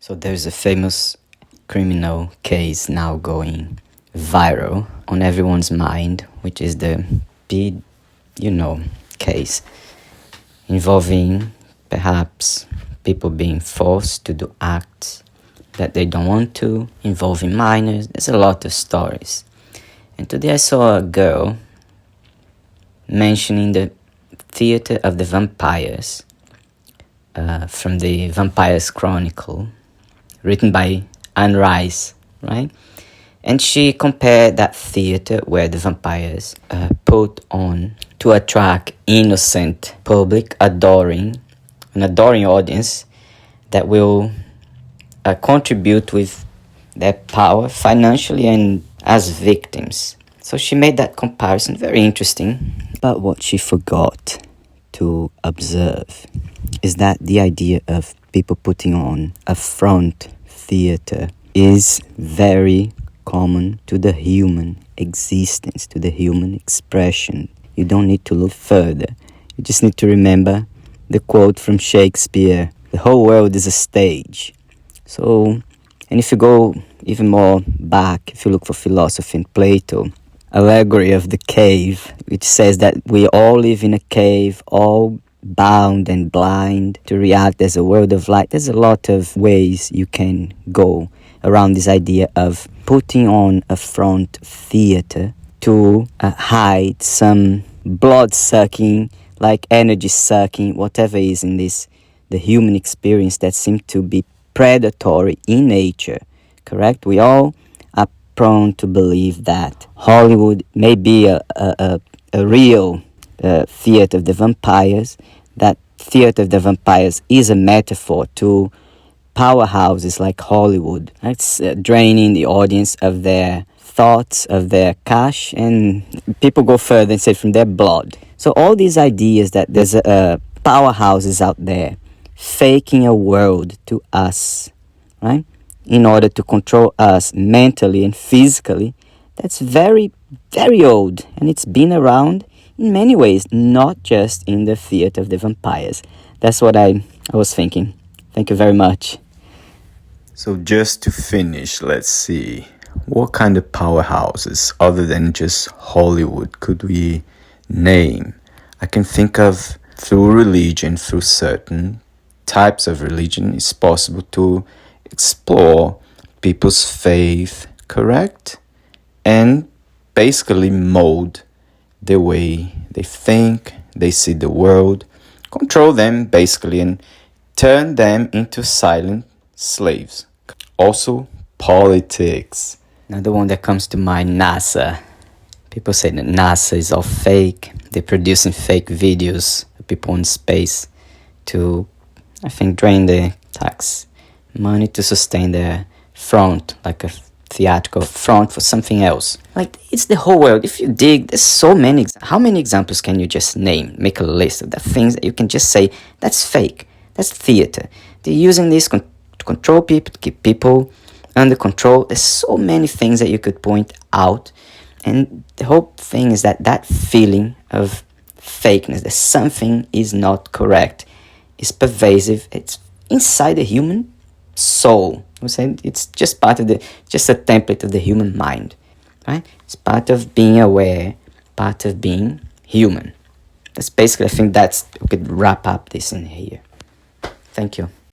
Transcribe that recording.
So there's a famous criminal case now going viral on everyone's mind, which is the case involving perhaps people being forced to do acts that they don't want to, involving minors. There's a lot of stories. And today I saw a girl mentioning the Theatre of the Vampires from the Vampires Chronicle, written by Anne Rice, right? And she compared that theatre where the vampires put on to attract innocent public, an adoring audience that will contribute with their power financially and as victims. So she made that comparison, very interesting. But what she forgot to observe is that the idea of people putting on a front theatre is very common to the human existence, to the human expression. You don't need to look further. You just need to remember the quote from Shakespeare, "The whole world is a stage." So, and if you go even more back, if you look for philosophy in Plato, allegory of the cave, which says that we all live in a cave, all bound and blind to reality. There's a world of light. There's a lot of ways you can go around this idea of putting on a front theater to hide some blood-sucking, like energy-sucking, whatever is in this, the human experience that seems to be predatory in nature, correct? We all are prone to believe that Hollywood may be a real theatre of the vampires, that theatre of the vampires is a metaphor to powerhouses like Hollywood. It's draining the audience of their thoughts, of their cash, and people go further and say from their blood. So all these ideas that there's powerhouses out there faking a world to us, right, in order to control us mentally and physically, that's very, very old, and it's been around in many ways, not just in the theatre of the vampires. That's what I was thinking. Thank you very much. So just to finish, let's see. What kind of powerhouses, other than just Hollywood, could we name? I can think of, through religion, through certain types of religion, it's possible to explore people's faith, correct? And basically mold the way they think, they see the world, control them basically, and turn them into silent slaves. Also, politics. Another one that comes to mind, NASA. People say that NASA is all fake. They're producing fake videos of people in space to, I think, drain the tax money to sustain their front, like a theatrical front for something else. Like, it's the whole world. If you dig, there's so many. How many examples can you just name? Make a list of the things that you can just say, that's fake, that's theater. They're using this to control people, to keep people under control. There's so many things that you could point out. And the whole thing is that feeling of fakeness, that something is not correct, is pervasive. It's inside the human soul. It's just part of just a template of the human mind, right? It's part of being aware, part of being human. That's basically, I think we could wrap up this in here. Thank you.